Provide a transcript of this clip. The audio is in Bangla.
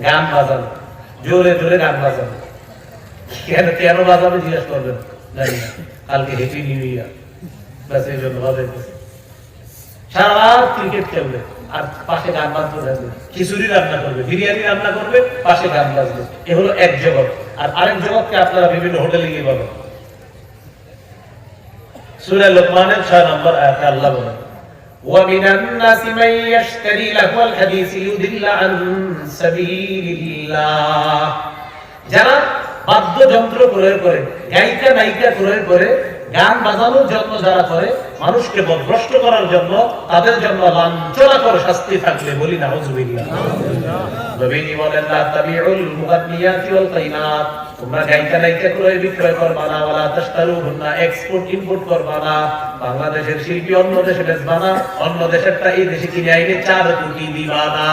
গান বাজানো, জোরে জোরে গান বাজানো। কেন কেন বাজাবে জিজ্ঞেস করবেন, জানি না। কালকে হ্যাপি নিউ ইয়ার, ব্যাস এই জন্য বাজাইতেছে। সারা রাত ক্রিকেট খেলবে আর পাশে গান বাজতে থাকবে, খিচুড়ি রান্না করবে, বিরিয়ানি রান্না করবে, পাশে গান বাজবে। এ হলো এক জগৎ। আর আরেক জগৎকে আপনারা বিভিন্ন হোটেলে গিয়ে পাবেন। সূরা লোকমানের 6 নম্বর আয়াতে আল্লাহ বলেন, وَمِنَ النَّاسِ مَن يَشْتَرِي لَهْوَ الْحَدِيثِ لِيُضِلَّ عَن سَبِيلِ اللَّهِ। যারা বাদ্যযন্ত্র ক্রয় করে, গায়িকা নায়িকা ক্রয় করে, গান বাজানোর জন্য যারা করে, মানুষকে পথভ্রষ্ট করার জন্য, তাদের জন্য লাঞ্ছনাকর শাস্তি থাকলে বলি নাউযুবিল্লাহ। নবীজি বলেন, লা তাবিউল মুগান্নিয়াতি ওয়াল কাইনাত, তোমরা গায়িকা নায়িকা ক্রয় বিক্রয় করবা না, ওয়ালা তাশতারুহুন্না, এক্সপোর্ট ইম্পোর্ট করবা না। বাংলাদেশের শিল্পী অন্য দেশে বেচবা না, অন্য দেশেরটা এই দেশে কিনে আইনে 4 কোটি দিবা না।